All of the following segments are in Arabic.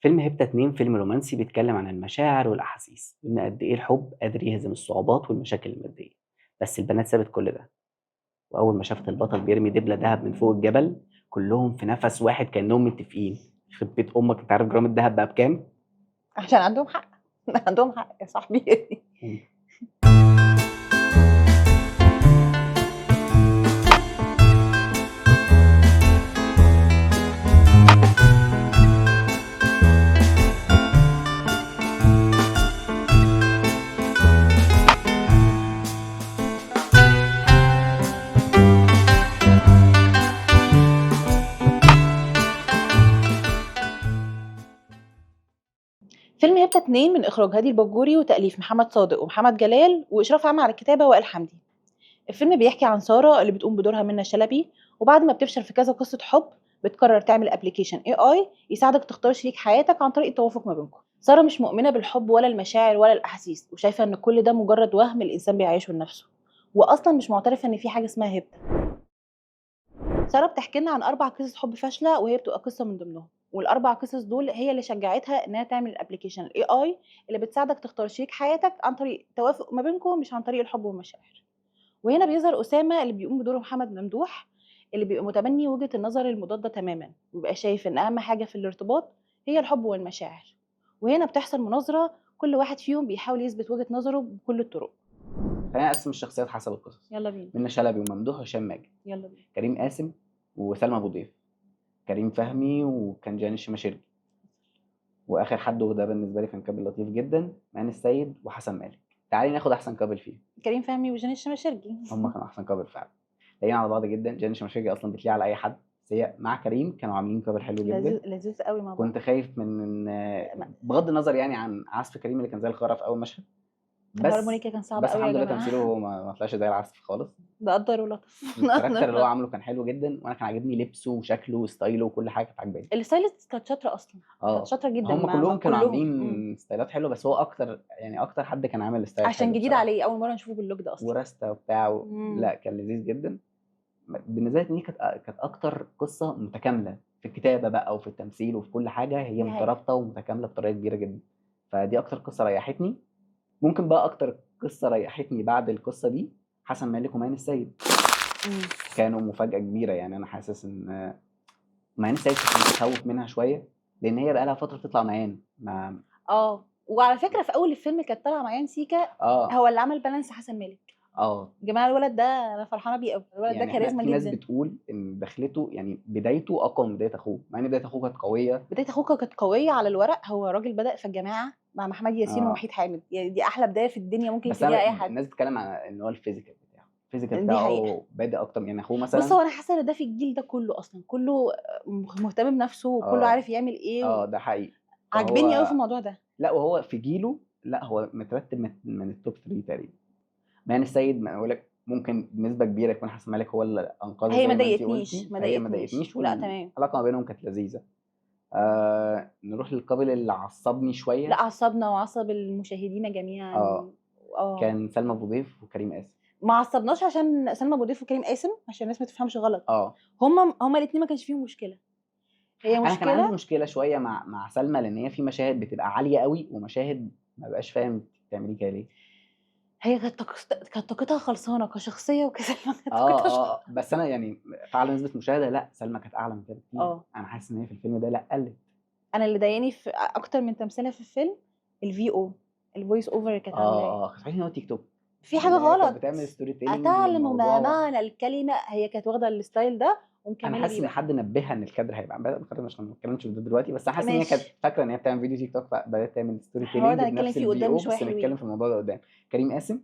فيلم هيبتا 2 فيلم رومانسي بيتكلم عن المشاعر والأحاسيس وإن قد إيه الحب قادر يهزم الصعوبات والمشاكل المادية. بس البنات سابت كل ده، وأول ما شافت البطل بيرمي دبلة دهب من فوق الجبل كلهم في نفس واحد كأنهم متفقين. يخرب بيت أمك، أنت عارف جرام الدهب بقى بكام؟ عشان عندهم حق. عندهم حق يا صاحبي. فيلم هيبتا 2 من إخراج هادي الباجوري وتأليف محمد صادق ومحمد جلال وإشراف عام على الكتابة وائل حمدي. الفيلم بيحكي عن سارة اللي بتقوم بدورها منة شلبي، وبعد ما بتفشل في كذا قصة حب بتقرر تعمل ابلكيشن AI يساعدك تختار شريك حياتك عن طريق التوافق ما بينكم. سارة مش مؤمنة بالحب ولا المشاعر ولا الأحاسيس، وشايفة إن كل ده مجرد وهم الإنسان بيعيشه لنفسه، وأصلا مش معترفة إن في حاجة اسمها هيبتا. سارة بتحكي لنا عن 4 قصص حب فاشلة وهي بتبقى قصة من ضمنهم، وال4 قصص دول هي اللي شجعتها إنها تعمل الابلكيشن AI اللي بتساعدك تختار شريك حياتك عن طريق توافق ما بينكم مش عن طريق الحب والمشاعر. وهنا بيظهر أسامة اللي بيقوم بدور محمد ممدوح، اللي بيبقى متبني وجهة النظر المضادة تماما، وبيبقى شايف إن أهم حاجة في الارتباط هي الحب والمشاعر. وهنا بتحصل مناظرة، كل واحد فيهم بيحاول يثبت وجهة نظره بكل الطرق. خلينا نقسم الشخصيات حسب القصص. يلا بينا. منة شلبي وممدوح وهشام ماجد، يلا بينا. كريم قاسم وسلمى أبو ضيف، كريم فهمي وكان جان الشماشرجي، واخر حد وده بالنسبه لي كان كابل لطيف جدا، مان السيد وحسن مالك. تعالي ناخد احسن كابل فيهم. كريم فهمي وجان الشماشرجي. هم كانوا احسن كابل فعلا، لاقيين على بعض جدا. جان الشماشرجي اصلا بتليق على اي حد، بس هي مع كريم كانوا عاملين كابل حلو جدا. لذيذ لذيذ قوي مع بعض. كنت خايف من بغض النظر يعني عن عزف كريم اللي كان زي الخرا في اول مشهد، بس الهارمونيكا كان صعب بس قوي يا الحمد لله جماعه. تمثيله هو ما طلعش زي العزف خالص. ده قدر ولطف. الكاركتر اللي هو عامله كان حلو جدا، وانا كان عاجبني لبسه وشكله وستايله وكل حاجه كانت عاجباني. الستايلست كانت شاطره اصلا. كانت شاطره جدا. هم ما كلهم كانوا كلهم. عاملين ستايلات حلوه، بس هو اكتر يعني اكتر حد كان عامل ستايل عشان حلو جديد بصراحه. عليه، اول مره نشوفه باللوك ده اصلا. وراستا وبتاع لا كان لذيذ جدا. بالنسبه لي دي كانت اكتر قصه متكامله في الكتابه بقى وفي التمثيل وفي كل حاجه، هي مترابطه ومتكامله بطريقه كبيره جدا. فدي اكتر قصه ريحتني. ممكن بقى اكتر قصه ريحتني بعد القصه دي حسن مالك ومعين السيد. كانوا مفاجاه كبيره، يعني انا حاسس ان معين السيد كنت متخوف منها شويه، لان هي بقى لها فتره بتطلع معين وعلى فكره في اول الفيلم كانت طالعه معايا سيكا. هو اللي عمل بالانس حسن مالك. يا جماعه الولد ده انا فرحانه بيه قوي، الولد يعني ده كاريزما في جدا. ناس بتقول ان دخلته يعني بدايته اقوى من بدايه اخوه، مع ان بدايه اخوه كانت قويه. بدايه اخوه كانت قويه على الورق، هو راجل بدا في الجماعه مع محمد ياسين ووحيد حامد، يعني دي احلى بدايه في الدنيا ممكن يبتديها اي حد. الناس بتتكلم عن ان هو الفيزيكال دي بتاعه حقيقة. بادئ اكتر يعني اخوه مثلا. بص هو انا حاسه ان ده في الجيل ده كله اصلا، كله مهتم بنفسه وكله عارف يعمل ايه. ده حقيقي. عاجبني قوي في الموضوع ده. لا وهو في جيله، لا هو مترتب من التوب 3 تقريبا. مان السيد ما اقول لك ممكن بنسبه كبيره يكون حسن مالك هو اللي انقذه، هي زي ما ما انت ضايقتنيش قلتي. ما هي ما ضايقتنيش. ضايقتنيش لا تمام. والعلاقه ما بينهم كانت لذيذه. نروح للقابل اللي عصبني شويه. لا عصبنا وعصب المشاهدين جميعا. كان سلمى ابو ضيف وكريم قاسم. ما عصبناش عشان سلمى ابو ضيف وكريم قاسم، عشان الناس ما تفهمش غلط. هما الاثنين ما كانش فيهم مشكله. هي مشكله. انا كان عندي مشكله شويه مع سلمى، لان هي في مشاهد بتبقى عاليه قوي ومشاهد ما بقاش فاهم بتعملي كده ليه. هي كانت طاقتها خلصانه كشخصيه وكسلمى كانت طاقتها بس انا يعني فعلا نسبه مشاهده لا سلمى كانت اعلى من كده كتير. انا حاسس ان هي في الفيلم ده لا قلت. انا اللي ضايقني في اكتر من تمثيلها في الفيلم الفويس اوفر اللي كانت عاملاه. كنت ان هو تيك توك في حاجه غلط. كانت بتعمل ستوري تيلينج اتعلم ما معنى الكلمه، هي كانت واخده الستايل ده ومكمله بيه. انا حاسس ان حد نبهها ان الكادر هيبقى بقى مش ما بنتكلمش في ده دلوقتي، بس انا حاسس ان هي كانت فاكره ان هي بتعمل فيديو تيك توك فبدات تعمل ستوري تيلينج بنفس الفيديو. بس نتكلم في الموضوع ده قدام. كريم قاسم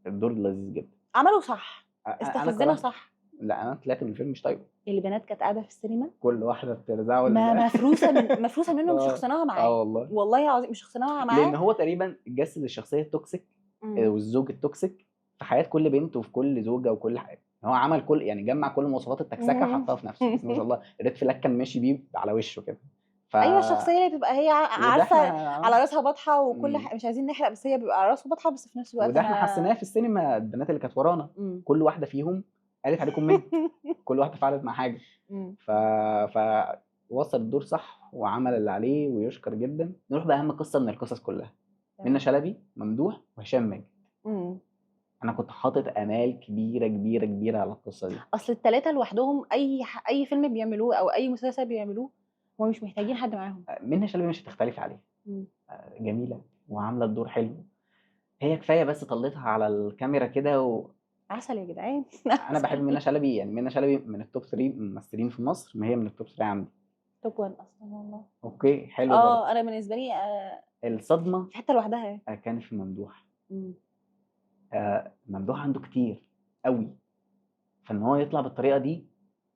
الدور لذيذ جدا، عمله صح، استفزنا صح. لا انا طلعت من الفيلم مش طايقه. البنات كانت قاعده في السينما كل واحده بترزعه مفروسه منه، مش شخصناها معاه. والله العظيم مش شخصناها معاه، لان هو تقريبا جسد الشخصيه التوكسيك والزوج التوكسيك في حياه كل بنت وفي كل زوجه وكل حاجه. هو عمل كل يعني جمع كل مواصفات التكسكه حطها في نفسه. بس ما شاء الله الريد فلاج كان ماشي بيه على وشه كده. ايوه الشخصيه اللي بتبقى هي عارفه على راسها بطحه وكل مش عايزين نحرق، بس هي بيبقى على راسها بطحه بس في نفس الوقت. وده احنا حسيناه في السينما. البنات اللي كانت ورانا كل واحده فيهم قالت عليكم منت. كل واحده فعلت مع حاجه. ف وصل الدور صح وعمل اللي عليه ويشكر جدا. نروح بأهم قصة من القصص كلها، منة تمام. شلبي، ممدوح، وهشام ماجد. إمم. أنا كنت حاطط آمال كبيرة كبيرة كبيرة على القصة دي. أصل ال3 لوحدهم أي فيلم بيعملوه أو أي مسلسل بيعملوه هُم مش محتاجين حد معاهم. منة شلبي مش هتختلفي عليها، إمم. جميلة وعاملة الدور حلو. هي كفاية بس طلتها على الكاميرا كده. عسل يا جدعان. وأنا بحب منة عسل. شلبي، يعني منة شلبي من التوب 3 ممثلين في مصر، ما هي من التوب 3 عندي. top one أصلًا والله. أوكي حلو برضه. أنا بالنسبة لي الصدمة في حتة لوحدها يعني. كانت في ممدوح. إمم. ممدوح عنده كتير قوي، فإن هو يطلع بالطريقة دي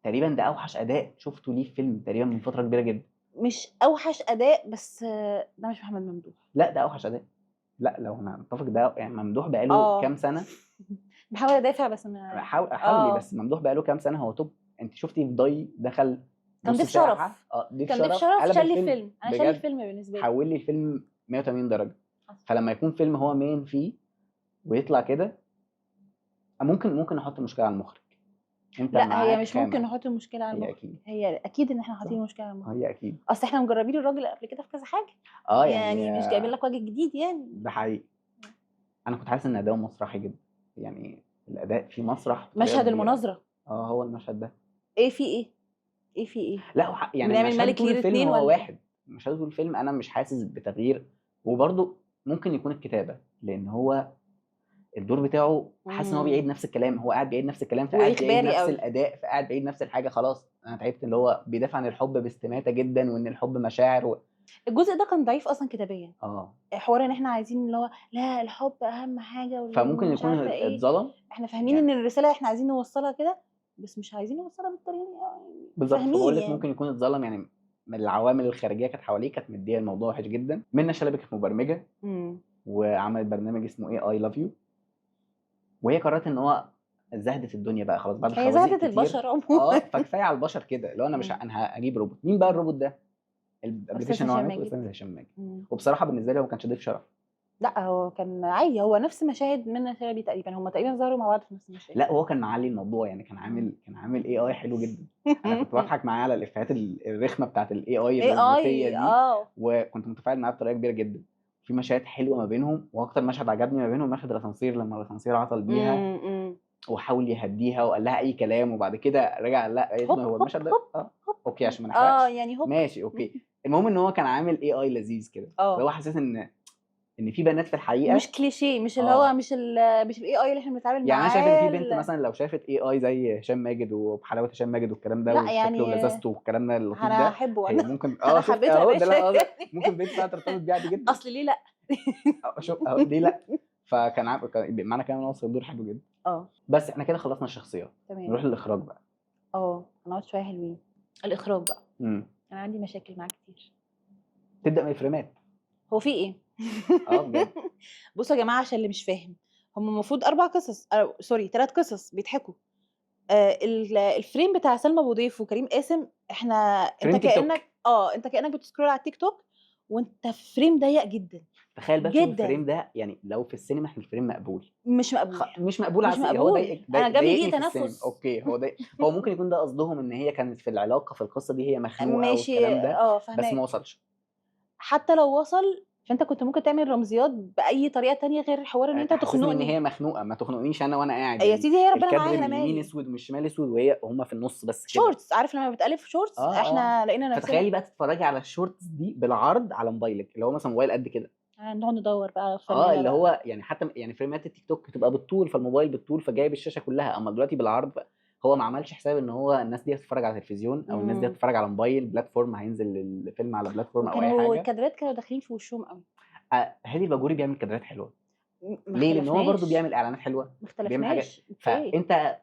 تقريبا ده أوحش أداء شفته ليه في فيلم تقريبا من فترة كبيرة جدا. مش أوحش أداء بس ده مش محمد ممدوح. لا ده أوحش أداء. لا لو هنتفق ده يعني ممدوح بقاله آه. كام سنة. باحاول أدافع بس ما حاولي بس ممدوح بقاله كام سنة هو توب. أنت شفتي في ضي دخل كان نص ضيف ساعة، شرف. ضيف كان ضيف شرف شرف قلب شال لي الفيلم الفيلم. أنا شال بجد، الفيلم بالنسبة لي. حول لي الفيلم 180 درجة. حصل. فلما يكون فيلم هو مين فيه ويطلع كده، ممكن نحط المشكلة على المخرج. أنت لأ، هي معاك مش ممكن خامة. نحط المشكلة على هي المخرج، أكيد هي أكيد إن إحنا صح، حاطين المشكلة على المخرج. هي أكيد. أصل إحنا مجربين الراجل قبل كده في كذا حاجة، يعني يعني مش جايبين لك وجه جديد يعني. ده حقيقي. أنا كنت حاسس إن أداؤه مسرحي جدا، يعني الأداء فيه مسرح بطريقة مشهد كبيرة. المناظرة هو المشهد ده. إيه في إيه؟ إيه في إيه؟ لا يعني بنعمل مشهده ملك طول لير الفيلم 2 هو والّا إيه؟ واحد. مشهده طول الفيلم أنا مش حاسس بتغيير. وبرضه ممكن يكون الكتابة، لأن هو الدور بتاعه حاسس إن هو بيعيد نفس الكلام، هو قاعد بيعيد نفس الكلام، فقاعد بيعيد وإخباري نفس أوي. الأداء، فقاعد بيعيد نفس الحاجة. خلاص أنا تعبت. اللي هو بيدافع عن الحب باستماتة جدا، وإن الحب مشاعر الجزء ده كان ضعيف أصلًا كتابيًا. آه حوار إن إحنا عايزين اللي هو لا الحب أهم حاجة فممكن ومش يكون عارفة إيه، اتظلم. إحنا فاهمين يعني إن الرسالة إحنا عايزين نوصّلها كده، بس مش عايزين نوصّلها بالطريقة دي يعني بالضبط، فاهمين فباقول لِك يعني. ممكن يكون اتظلم. يعني من العوامل الخارجية كانت حواليه كانت مديّة الموضوع وِحِش جدًا. منة شلبي كانت مبرمجة إمم. وعملت برنامج اسمه AI Love You، وهي قررت إن هو زهدت الدنيا بقى خلاص بعد هي خوازيق زهدت كتير. البشر عمومًا. فكفاية على البشر كده، اللي هو أنا مش إمم. أنا هاجيب روبوت. مين بقى إمم. الروبوت ده؟ أستاذ الapplication اللي هو هشام عملته ماجد. أستاذ هشام ماجد. إمم. وبصراحة بالنسبة لي هو ما كانش ضيف شرف. لأ، هو كان عادي، هو نفس مشاهد منة شلبي تقريبًا، هم تقريبًا ظهروا مع بعض في نفس المشاهد. لأ وهو كان معلّي الموضوع، يعني إمم. كان عامل AI حلو جدًا. أنا كنت باضحك معاه على الإفيهات الرخمة بتاعة الAI الروبوتية AI دي، آه. وكنت متفاعل معاه بطريقة كبيرة جدًا. في مشاهد حلوة ما بينهم، وأكتر مشهد عجبني ما بينهم مشهد الأسانسير، لمّا الأسانسير عطل بيها إمم. وحاول يهدّيها وقال لها أي كلام، وبعد كده رجع قال لها قالت له هوب، هو هوب، المشهد ده هوب، هوب. أوكي عشان ما نحرقش. يعني هوب. ماشي أوكي. المهم إن هو كان عامل AI لذيذ كده، اللي آه. هو حسيت إن في بنات في الحقيقة. مش كليشيه، مش اللي هو آه. مش الAI اللي إحنا بنتعامل يعني أنا شايف إن في معاه بنت مثلًا لو شافت AI زي هشام ماجد وبحلاوة هشام ماجد والكلام ده لأ والشكل يعني ولذاذته والكلام ده اللطيف أنا ده، هاحبه هي أنا. ممكن أنا شُفتِ حبيته يا أهو ده باشا. اللي أنا قصدي. ممكن بنت فعلًا ترتبط بيه عادي جدًا. أصل ليه لأ؟ أهو ليه لأ؟ فكان بمعنى كده إن هو واصل الدور حلو جدًا. آه. بس إحنا كده خلصنا الشخصيات، تمام. نروح للإخراج بقى. هنقعد شوية حلوين. الإخراج بقى، إمم. أنا عندي مشاكل معاه كتير. تبدأ من الفريمات. هو في إيه؟ بجد. بُصّوا يا جماعة عشان اللي مش فاهم، هم المفروض 4 قصص أو sorry 3 قصص بيتحكوا. الframe بتاع سلمى أبو ضيف وكريم قاسم فريم تيك توك. أنت كإنّك بتسكرول على التيك توك وأنت في frame ضيّق جدًا، تخيل بقى تشوف جدًا، الفريم ده، يعني لو في السينما إحنا الفريم مقبول. مش مقبول، مش مقبول مش هو مقبول. ضايقِك أنا جاب لي ضايقني ضيق في السينما. تنفُّس. أوكي هو ممكن يكون ده قصدهم إن هي كانت في العلاقة في القصة دي هي مخنوقة ماشي والكلام ده، بس ما فاهماك. وصلش. حتى لو وصل فأنت كنت ممكن تعمل رمزيات بأي طريقة تانية غير حوار إن أنت تحسسني إن تخنقني. هي مخنوقة، ما تخنقنيش أنا وأنا قاعد. يا يعني سيدي هي ربنا الكادر معاها من أنا اليمين مالي. أسود ومن الشمال أسود وهُم في النُص بس كده. shorts عارف لمّا بتقلِّب في shorts آه. إحنا لقينا نفسنا فتخيلي بقى تتفرّجي على الshorts دي بالعرض على موبايلِك، اللي هو مثلًا موبايل قد كده. هنقعد ندوّر بقى فنّنا اللي بقى. هو يعني حتى يعني فريمات التيك توك تبقى بالطول، فالموبايل بالطول، فجايب الشاشة كلّها. أمّا دلوقتي بالعرض هو ما عملش حساب إن هو الناس دي هتتفرّج على تلفزيون، أو الناس دي إمم. هتتفرّج على موبايل بلاتفورم هينزل الفيلم على بلاتفورم أو أي وكانوا حاجة. الكادرات كانوا داخلين في وشّهم أوي. هادي الباجوري بيعمل كادرات حلوة. ما ليه؟ لإن هو برضه اختلفناش، بيعمل إعلانات حلوة، ما بيعمل حاجات. اختلفناش، أوكي. فأنت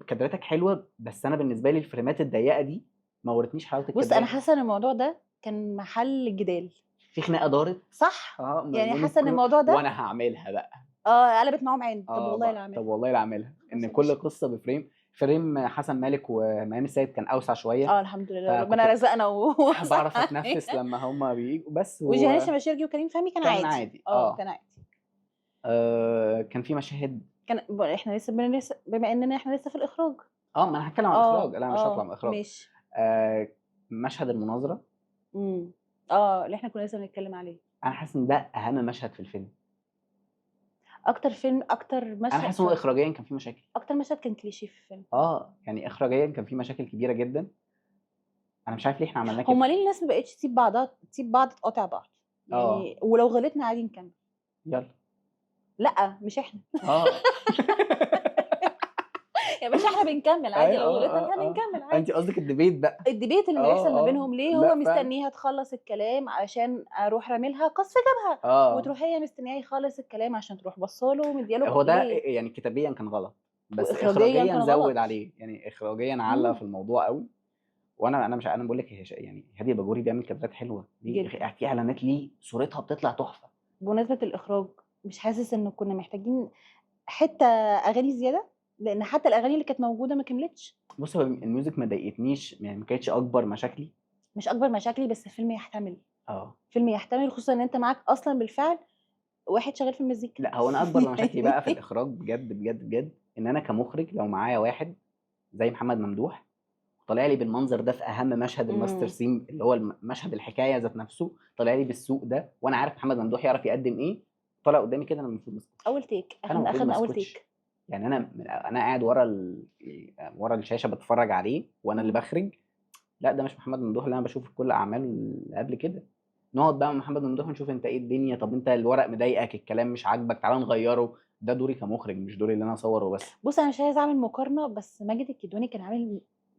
كادراتك حلوة، بس أنا بالنسبة لي الفريمات الضيّقة دي ما ورّتنيش حلاوة بُص أنا الكادرات. حاسة إن الموضوع ده كان محل جدال. في خناقة دارت. صح؟ ما يعني بين حاسة إن الموضوع ده وأنا هاعملها بقى. قلبت معاهم عِند، طب والله لا طب أعملها. والله لا أعملها. خلاص إن يا كل باشا. قصة فريم حسن مالك وميامي السيد كان أوسع شوية. الحمد لله فكنت ربنا رزقنا باعرف ووسع أتنفّس علينا. لمّا هُم بييجوا بس. وجيهان الشماشرجي وكريم فهمي كان كان عادي، عادي. كان عادي. كان في مشاهد. إحنا بما إننا إحنا لسه في الإخراج. ما أنا هاتكلم عن الإخراج، لا أنا مش هاطلع من الإخراج. ماشي. آآ مشهد المناظره، اللي احنا كنا لسه بنتكلم عليه. انا حاسس ان ده اهم مشهد في الفيلم. اكتر انا مشهد حاسس ان هو اخراجيا كان فيه مشاكل. اكتر مشهد كان كليشيه في الفيلم. يعني اخراجيا كان فيه مشاكل كبيره جدا. انا مش عارف ليه احنا عملناه هما كده. ليه الناس ما بقتش تسيب بعض تقاطع بعض يعني؟ ولو غلطنا عادي نكمل. يلا. لا مش احنا. اه يا باشا احنا بنكمل عادي، ايوه لو غلطنا احنا بنكمل عادي. انت قصدك الديبيت بقى. الديبيت اللي بيحصل ما بينهم ليه هو لا فعلا. مستنيها تخلص الكلام عشان اروح راملها قصف جبهة، وتروح هي مستنياه يخلص الكلام عشان تروح بصاله ومدياله هو ده ليه؟ يعني كتابيا كان غلط، بس واخراجيا كان زود غلط. عليه، يعني اخراجيا علق في الموضوع قوي. وانا مش انا بقول لك يعني هادي الباجوري بيعمل كادرات حلوه ليه، جدا. في اعلانات ليه صورتها بتطلع تحفه. بمناسبة الإخراج، مش حاسس إن كنا محتاجين حتة أغاني زيادة؟ لأن حتى الأغاني اللي كانت موجودة ما كملتش. بص، هو الميوزك ما ضايقتنيش، يعني ما كانتش اكبر مشاكلي. مش أكبر مشاكلي، بس الفيلم يحتمل. اه فيلم يحتمل، خصوصا إن أنت معاك أصلا بالفعل واحد شغال في المزيكا. لا، هو انا اكبر مشاكلي بقى في الاخراج بجد بجد بجد، ان انا كمخرج لو معايا واحد زي محمد ممدوح طالع لي بالمنظر ده في اهم مشهد الماستر سين، اللي هو مشهد الحكايه ذات نفسه، طالع لي بالسوق ده، وانا عارف محمد ممدوح يعرف يقدم ايه، طالع قدامي كده، انا المفروض ما اسكتش. أول تيك، انا المفروض ما أخدنا أول اسكتش. تيك. يعني انا قاعد ورا الشاشه بتفرج عليه وانا اللي بخرج. لا، ده مش محمد ممدوح اللي انا بشوفه في كل اعماله اللي قبل كده. نقعد بقى مع محمد ممدوح ونشوف انت ايه الدنيا، طب انت الورق مضايقك، الكلام مش عاجبك، تعالى نغيره. ده دوري كمخرج، مش دوري اللي انا اصوره بس. بص أنا مش عايزة أعمل مقارنة، بس ماجد الكدواني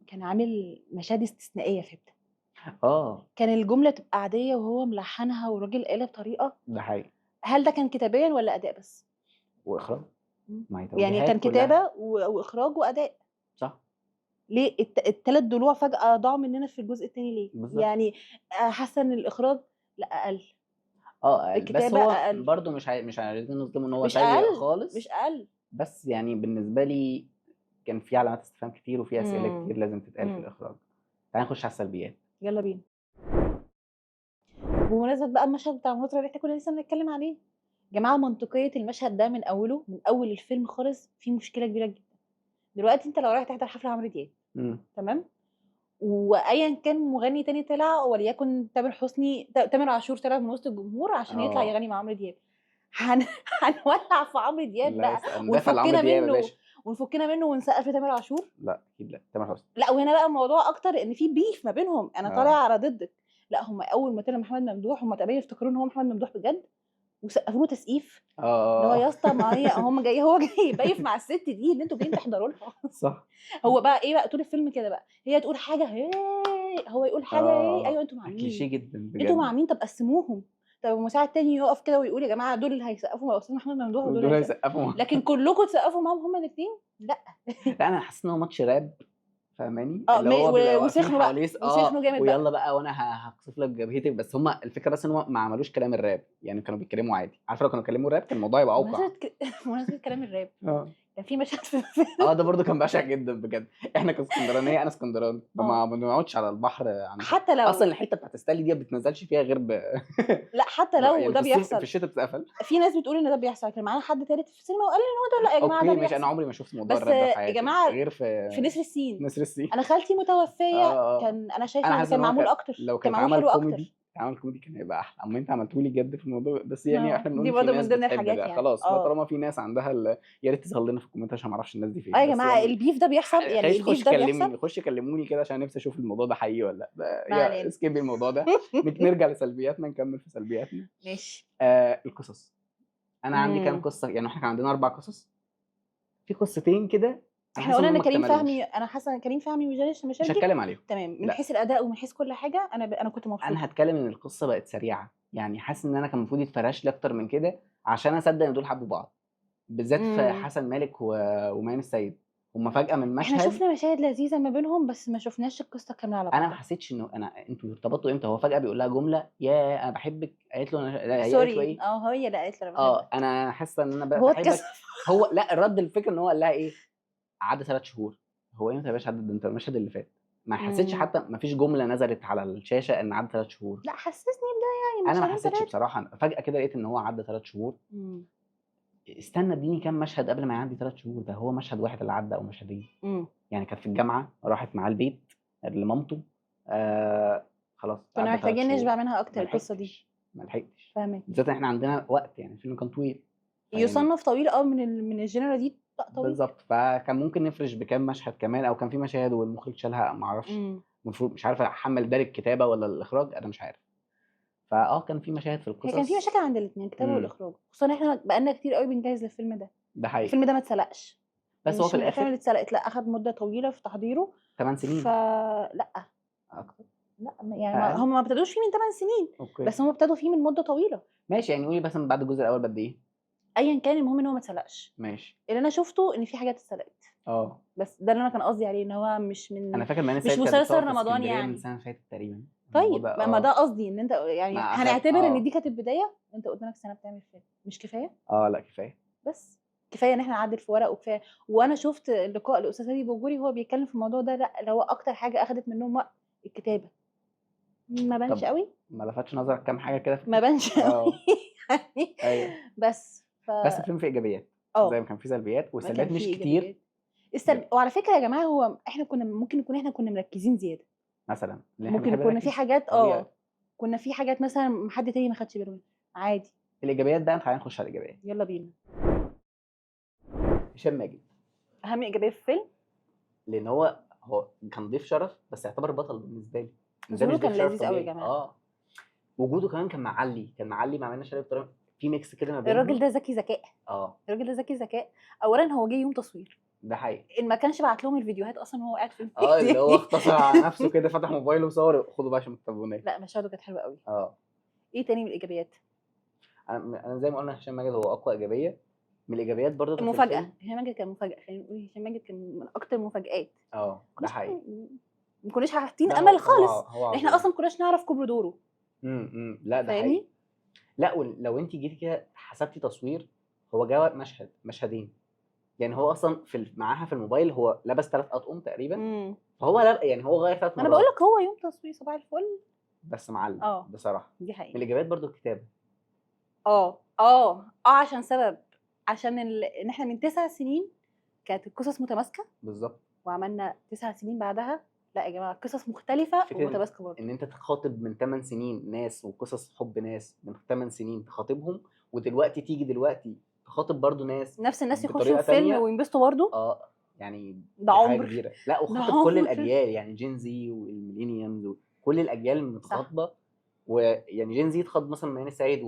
كان عامل مشاهد استثنائية في هبتة. كان الجملة تبقى عادية وهو ملحنها والراجل قالها بطريقة. ده حقيقي. هل ده كان كتابيا ولا أداء بس؟ واخراج. ما هي يعني توجيهات كان كلها. كتابة وإخراج وأداء. صح. ليه التلات ضلوع فجأة ضاعوا مننا في الجزء التاني ليه؟ بالظبط. يعني حاسة إن الإخراج لا أقل، بس الكتابة هو أقل. برضو مش عايزين نظلمه ان هو مش سيء أقل، مش خالص. أقل. بس يعني بالنسبه لي كان في علامات استفهام كتير وفي اسئله امم كتير لازم تتقال في الاخراج. تعالى نخش على السلبيات. يلا بينا. بمناسبة بقى المشهد بتاع المطرة اللي احنا كنا لسه بنتكلم عليه، جماعة منطقية المشهد ده من أوله، من أول الفيلم خالص فيه مشكلة كبيرة جدا. دلوقتي أنت لو رايح تحضر حفلة عمرو دياب، تمام، وايا كان مغني تاني طلع، وليكن تامر عاشور طلع من وسط الجمهور عشان يطلع يغني مع عمرو دياب، هنولع في عمرو دياب لا، بقى ندافع لعمرو دياب يا باشا. ونفكنا منه ونسقف لتامر عاشور. لا اكيد لا، تامر حسني. لا، وهنا بقى الموضوع اكتر ان في بيف ما بينهم، انا طالع على ضدك. لا، هم اول ما طلع محمد ممدوح هم تقريبا افتكروا ان هو محمد ممدوح بجد، وسقفوا له تسقيف. اللي هو يا اسطى، ما هي هو جاي يبيف مع الست دي اللي انتوا جايين تحضروا لها. صح. هو بقى ايه بقى طول الفيلم كده بقى، هي تقول حاجه هي، هو يقول حاجه هي، ايوه انتوا مع كليشيه مين؟ جدا بجد. انتوا مع مين؟ طب قسموهم. طب مساعد تاني يقف كده ويقول يا جماعه دول اللي هيسقفوا مع استاذ محمد ممدوح ودول دول هيسقفوا، هيسقفوا. لكن كلكم تسقفوا معاهم هما الاثنين؟ لا. لا، انا حاسس ان هو ماتش راب، فاهماني، اللي هو بيبقى واقفين وسخنوا بقى، حواليه وسخنوا جامد ويلا بقى. بقى وانا هقصف لك جبهتك، بس هم الفكره بس ان هم ما عملوش كلام الراب، يعني كانوا بيتكلموا عادي، عارفه لو كانوا بيتكلموا راب كان الموضوع يبقى اوقع. بمناسبة كلام الراب، اه كان في مشهد في الفيلم. ده برضو كان بشع جدا بجد. احنا كاسكندرانيه، انا اسكندراني، ما بنقعدش على البحر عندنا حتى لو اصلا الحته بتاعت ستانلي دي ما بتنزلش فيها غير لا، حتى لو يعني ده في الصيف، في بيحصل، الشتاء بتتقفل. في ناس بتقول ان ده بيحصل، كان معانا حد تالت في السينما وقال لي ان هو ده، لا يا جماعه ده اوكي مش انا بيحصل. عمري ما شفت موضوع بس الراب ده في يا حياتي جماعه، غير في في نسر السين، نسر السين. انا خالتي متوفيه، كان انا شايفه انا ان حاسس كان ان هو معمول اكتر، لو كان كان معمول اتعمل حلو كوميدي، اكتر. كان هيبقى احلى. اما انت عملتولي جد في الموضوع، بس يعني احنا دي بنقول في برضه من ناس ضمن بتحب الحاجات ده، يعني. خلاص، ما طالما في ناس عندها يا ريت تظهر لنا في الكومنت عشان ما اعرفش الناس دي فين، يا بس جماعه يعني البيف ده بيحصل، يعني البيف خش ده بيحصل. كلموني، خش كلموني كده عشان نفسي اشوف الموضوع ده حقيقي ولا لا. ما يا علينا. اسكيبي الموضوع ده. نرجع لسلبياتنا، نكمل في سلبياتنا. ماشي. القصص. انا عندي كام قصه، يعني احنا كان عندنا 4 قصص، في قصتين كده انا احنا حاسس ان قلنا هم ان ما كريم اكتملوش. فهمي، انا حاسه ان كريم فهمي وجانيش مش مشاركي هتكلم عليهم. تمام من لا، حيث الاداء ومن حيث كل حاجه، انا كنت مبسوطه. انا هتكلم ان القصه بقت سريعه، يعني حاسس ان انا كان المفروض يتفرش لي اكتر من كده عشان اصدق ان دول حبوا بعض، بالذات في حسن مالك وماين السيد. هما فجاه من احنا مشهد، شفنا مشاهد لذيذه ما بينهم بس ما شفناش القصه كامله على انا ما بعضها. حسيتش انه انتوا ارتبطتوا امتى. هو فجاه بيقول لها جمله يا انا بحبك، قالت له لا، هي قالت له سوري، ايه؟ هي اللي قالت لي انا بحبك. انا حاسه ان انا هو بحبك. اتكسف. هو لا، الرد الفكره ان هو قال لها ايه؟ عدى 3 شهور. هو امتى يا باشا عدى؟ ده انت المشهد اللي فات. ما حسيتش حتى، ما فيش جمله نزلت على الشاشه ان عدى 3 شهور. لا حسسني بده، يعني مش انا ما شهرين حسيتش ثلاثه. بصراحه، فجاه كده لقيت ان هو عدى 3 شهور. استنى اديني كام مشهد قبل ما يعدي 3 شهور، ده هو مشهد واحد اللي عدى او مشهدين. يعني كانت في الجامعه، راحت معاه البيت لمامته، خلاص كنا عدى 3 محتاجين شهور نشبع منها ما اكتر القصه دي. لحقتش ما لحقتش فاهمك. بالذات إن احنا عندنا وقت، يعني الفيلم كان طويل فيعني يصنف طويل من الجنرال دي، لا طويل. بالظبط، فكان ممكن نفرش بكام مشهد كمان، او كان في مشاهد والمخرج شالها ما اعرفش، المفروض مش عارف احمل ده للكتابه ولا الاخراج، انا مش عارف. كان في مشاهد في هي كان في القصص. مشاكل عند الاثنين، الكتابه امم والاخراج، خصوصا احنا بقالنا كتير قوي بنجهز للفيلم ده. ده حقيقي، الفيلم ده ما اتسلقش، بس هو مش في من الافلام الاخر اللي اتسلقت، لا اخد مده طويله في تحضيره. 8 سنين فلا اكتر لا يعني اقل. هم ما ابتدوش فيه من 8 سنين، اوكي بس هم ابتدوا فيه من مده طويله. ماشي، يعني قولي مثلا بعد الجزء الاول بقد ايه. ايا كان، المهم ان هو ما اتسلقش. ماشي اللي انا شفته ان في حاجات اتسلقت، بس ده اللي انا كان قصدي عليه، ان هو انا فاكر ماني مش سعيد كانت مسلسل بتصور في رمضان اسكندريه من يعني. السنه اللي فاتت تقريبا، الموضوع طيب ده ما ده قصدي، ان انت يعني ما اخد هنعتبر ان دي كانت البدايه، انت قدامك سنه بتعمل فيلم، مش كفايه؟ لا كفايه. بس كفايه ان احنا نعدل في ورق وكفايه. وانا شفت لقاء الاستاذ هادي بوجوري وهو بيتكلم في الموضوع ده، لا اللي هو اكتر حاجه اخذت منهم وقت الكتابه. ما بانش طب قوي، ما لفتش نظرك كام حاجه كده في ما بانش قوي يعني. ايوه، بس بس الفيلم فيه ايجابيات زي ما كان فيه سلبيات، ما والسلبيات كان مش فيه كتير ايجابيات. وعلى فكره يا جماعه، هو احنا كنا ممكن نكون مركزين زياده، مثلا، اللي احنا ممكن بنحب يكون في نركز حاجات طبيعي. كنا في حاجات مثلا حد تاني ما خدش باله منها، عادي. الايجابيات بقى، خلينا نخش على الايجابيات. يلا بينا. هشام ماجد، اهم ايجابيه في الفيلم، لان هو كان ضيف شرف، بس يعتبر بطل بالنسبه لي. ده ظهوره مش كان ضيف شرف لذيذ قوي يا طبيعي. جماعه. وجوده كمان كان معلي مع منة شلبي بطريقه، في ميكس كده ما الراجل بينهم. ده ذكي ذكاء، الراجل ده ذكي ذكاء. اولا هو جه يوم تصوير، ده حقيقي. ان ما كانش بعت لهم الفيديوهات اصلا وهو قاعد في البيت اللي هو يعني. اختصر على نفسه كده، فتح موبايله وصور، خدوا بقى عشان تتابعوني. لا مشاهده كانت حلوه قوي. اه ايه تاني من الايجابيات؟ انا زي ما قلنا هشام ماجد هو اقوى ايجابيه. من الايجابيات برضه بتاعت المفاجاه، الفيلم، هشام ماجد كان مفاجاه، خلينا نقول هشام ماجد كان من اكتر المفاجآت. ده حقيقي. ما كناش حاطين لا هو امل خالص، هو احنا عظيم. اصلا ما كناش نعرف كبر دوره. لا ده حقيقي. فاهمني؟ لا لو انت جيتي كده حسبتي تصوير، هو جاب مشهدين، يعني هو اصلا معاها في الموبايل هو لبس 3 اطقم تقريبا. فهو يعني هو غير 3 انا بقول مرات لك هو يوم تصوير صباح الفل. بس معلم بصراحه. دي من حقيقة. الايجابيات برضو الكتابه. عشان سبب، عشان ان احنا من 9 سنين كانت القصص متماسكة، بالظبط. وعملنا 9 سنين بعدها لا يا جماعة قصص مختلفة فكره ومتماسكة برضه. ان انت تخاطب من 8 سنين ناس وقصص حب ناس من 8 سنين تخاطبهم، ودلوقتي تيجي دلوقتي تخاطب برضو ناس نفس الناس يخشوا بطريقه الفيلم تانية. وينبسطوا برضه. يعني ده دي حاجه عمر، كبيره. لا ده وخاطب كل عمر. الاجيال، يعني جين زي والميلينيومز وكل الاجيال صح. المتخاطبه. ويعني جين زي تخاطب مثلا ماني سعيد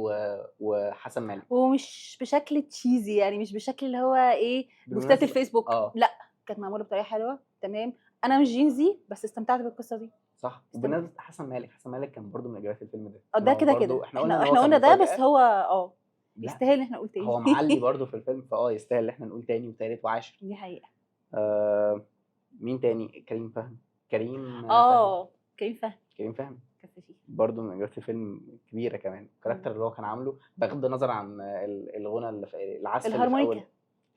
وحسن مالك، ومش بشكل تشيزي، يعني مش بشكل اللي هو ايه بوستات الفيسبوك. لا لا، كانت معمولة بطريقة حلوة تمام. انا مش جينزي بس استمتعت بالقصة دي. صح. وبالنسبه حسن مالك كان برضو من اجابات الفيلم ده. ده هو كده كده برضو احنا قلنا ان هو احنا كان قلنا ده، بس مفاجاه. هو لا يستاهل ان احنا نقول تاني. هو معلي برضو في الفيلم، يستاهل ان احنا نقول تاني وتالت وعاشر. دي حقيقة. مين تاني؟ كريم فهمي. كريم فهمي كريم فهمي كفشي. برضه من اجابات الفيلم كبيره كمان. الكاركتر اللي هو كان عامله بغض النظر عن الغنى اللي في العزف اللي في اول، الهارمونيكا،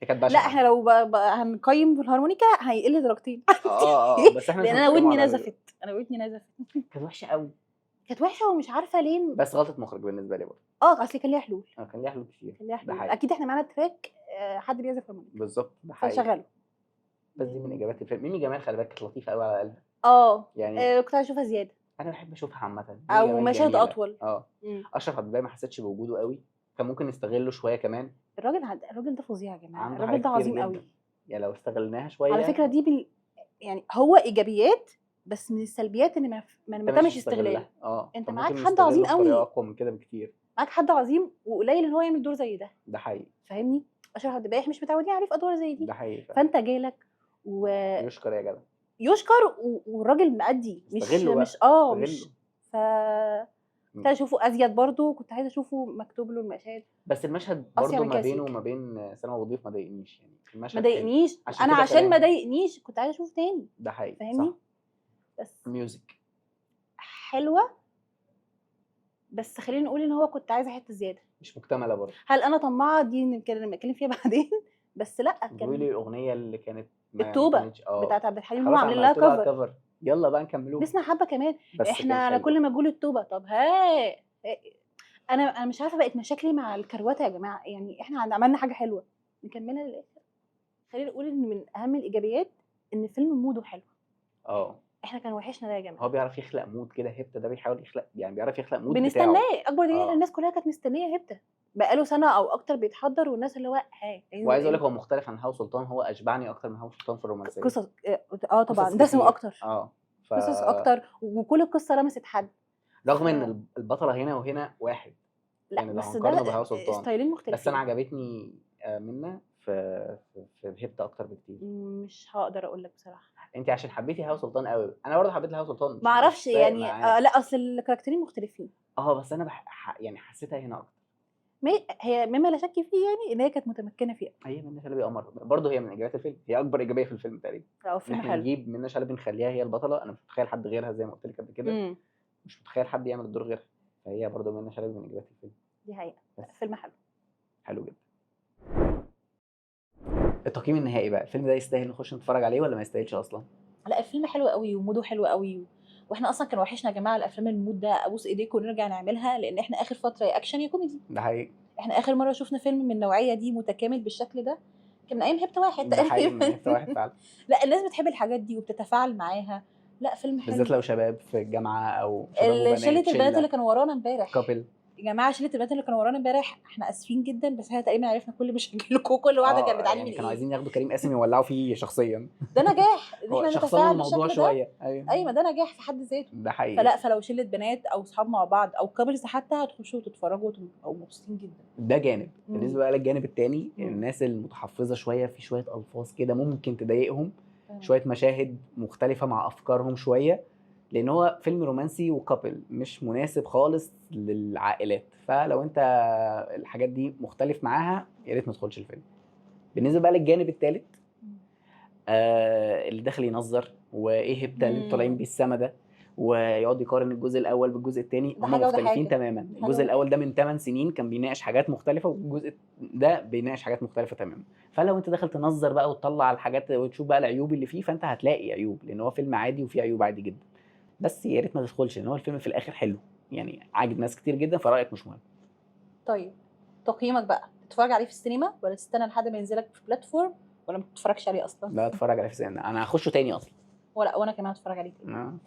هي كانت لا بشعه. احنا لو هنقيم في الهارمونيكا هيقل درجتين. بس احنا مش لان انا هنتكلم ودني على نزفت، كانت وحشه قوي. كانت وحشه ومش عارفه ليه. بس غلطه مخرج بالنسبه لي برضه. اصل كان ليها حلول، كان ليها حلول كتير. كان ليها ده حلول. حقيقي. اكيد احنا معانا تراك حد بيعزف هارمونيكا بالظبط ده حقيقي. فشغله. بس دي من اجابات الفيلم. ميمي جمال خلي بالك كانت لطيفه قوي على قلبي. يعني كنت عايزه اشوفها زياده انا بحب اشوفها عامه. او جمال مشاهد جميله. اطول. اشرف عبد الباقي ما حسيتش بوجوده قوي، كان ممكن نستغله شويه كمان. الراجل ده فظيع يا جماعه، عنده الراجل حاجات ده كتير عظيم جدا قوي. يعني لو استغلناها شويه. على فكره دي يعني هو ايجابيات، بس من السلبيات ان ما تمش استغلال. انت معاك حد عظيم قوي بطريقه قوي، اقوى من كده بكتير. معاك حد عظيم وقليل ان هو يعمل دور زي ده. ده حقيقي. فاهمني؟ اشرف عبد الباقي مش متعودين عليه في ادوار زي دي. ده حقيقي. فانت جالك يشكر يا جدع. يشكر والراجل مأدي مش ف كنت عايزه اشوفه ازيد برضو، كنت عايزه اشوفه مكتوب له المشاهد. بس المشهد برضو ما بينه وما بين سلمى ابو ضيف ما ضايقنيش، يعني المشهد ما ضايقنيش. انا عشان ما ضايقنيش كنت عايزه اشوفه تاني. ده حقيقي. فاهمني؟ صح. بس ميوزك حلوه، بس خلينا نقول ان هو كنت عايزه حته زياده مش مكتمله برضه. هل انا طماعه؟ دي نتكلم فيها بعدين. بس لا كان لي الاغنيه اللي كانت التوبه بتاعت عبد الحليم، هم خلاص عاملين لها كفر. يلا بقى نكملوها، نسمع حبه كمان. احنا على حلو. كل ما نقول التوبه طب انا مش عارفه بقت مشاكلي مع الكروته يا جماعه. يعني احنا عملنا حاجه حلوه نكملها للاخر. خلينا نقول ان من اهم الايجابيات ان الفيلم موده حلو. احنا كان وحشنا ده يا جماعه. هو بيعرف يخلق مود كده، هيبتا ده بيحاول يخلق، يعني بيعرف يخلق مود بتاعه. بنستناه اكبر دليل اه الناس كلها كانت مستنيه هبته، بقاله سنه او اكتر بيتحضر، والناس اللي هو وعايز اقول لك هينزل هو مختلف عن هوا سلطان، هو اشبعني اكتر من هوا سلطان في الرومانسيه. قصص. اه طبعا قصص دسم كتير اكتر، ف قصص اكتر، وكل القصه لمست حد. رغم ف... ان البطله هنا وهنا واحد، لا يعني لو بس هنقارنه ده بهوا سلطان، ستايلين بس انا مختلفين. عجبتني منة في هيبتا اكتر بكتير. مش هقدر اقول لك بصراحه، انت عشان حبيتي هوا سلطان قوي، انا برضه حبيت هوا سلطان، ما اعرفش مش فارق يعني. معايا. لا اصل الكاركترين مختلفين. بس انا يعني حسيتها هنا اكتر. هي مما لا شك فيه يعني ان هي كانت متمكنه فيها. هي منة شلبي قمر برضه، هي من ايجابيات الفيلم، هي اكبر ايجابيه في الفيلم تقريبا، او ان فيلم احنا حلو. نجيب منة شلبي نخليها هي البطله. انا مش متخيل حد غيرها زي ما قلت لك قبل كده، مش متخيل حد يعمل الدور غيرها، فهي برضه منة شلبي من ايجابيات الفيلم. دي حقيقه. بس فيلم حلو. حلو جدا. التقييم النهائي بقى، الفيلم ده يستاهل نخش نتفرج عليه ولا ما يستاهلش اصلا؟ لا الفيلم حلو قوي وموده حلو قوي، واحنا اصلا كان وحشنا يا جماعه الافلام المود ده، ابوس ايديكم ونرجع نعملها، لان احنا اخر فتره يا اكشن يا كوميدي. ده حقيقي. احنا اخر مره شفنا فيلم من النوعيه دي متكامل بالشكل ده كان من ايام هبت واحد ده حقيقي، من تقريبا. حته واحد فعلا. لا الناس بتحب الحاجات دي وبتتفاعل معاها. لا فيلم بالذات حلو. لو شباب في الجامعه او شباب وبنات شله البنات اللي شله كانوا ورانا امبارح، كابل. يا جماعه شله البنات اللي كانوا ورانا امبارح احنا اسفين جدا، بس احنا تقريبا عرفنا كل مشاكلكم، كل واحده كانت بتعاني يعني من كانوا ايه. عايزين ياخدوا كريم قاسم يولعوا فيه شخصيا. ده نجاح ان هو احنا شخصنوا نتفاعل الموضوع بالشكل ده. شويه. ايوه ايوه ده نجاح في حد ذاته. ده حقيقي. فلا فلو شله بنات او صحاب مع بعض او كابلز حتى هتخشوا وتتفرجوا وتبقوا مبسوطين جدا. ده جانب. مم. بالنسبه بقى للجانب التاني، مم. الناس المتحفظه شويه في شويه الفاظ كده ممكن تضايقهم، تمام. شويه مشاهد مختلفه مع افكارهم شويه، لان هو فيلم رومانسي وكابل مش مناسب خالص للعائلات، فلو انت الحاجات دي مختلف معاها يا ريت ما تدخلش الفيلم. بالنسبه بقى للجانب الثالث، اللي داخل ينظر وايه هبته اللي انتوا طالعين بيه السما ده، ويقعد يقارن الجزء الاول بالجزء الثاني، ده هم حاجة وده مختلفين حاجة. تماما. ده حاجة الجزء وده الاول ده من 8 سنين كان بيناقش حاجات مختلفه، والجزء ده بيناقش حاجات مختلفه تماما. فلو انت داخل تنظر بقى وتطلع الحاجات وتشوف بقى العيوب اللي فيه، فانت هتلاقي عيوب، لان هو فيلم عادي وفيه عيوب عادي جدا. بس يا ريت ما تدخلش، لان هو الفيلم في الاخر حلو، يعني عاجب ناس كتير جدا، فرايك مش مهم. طيب تقييمك بقى، تتفرج عليه في السينما ولا تستنى لحد ما ينزلك في بلاتفورم، ولا ما تتفرجش عليه اصلا؟ لا اتفرج عليه في سينما، انا هخشه تاني اصلا. ولا وانا كمان هتفرج عليه تاني.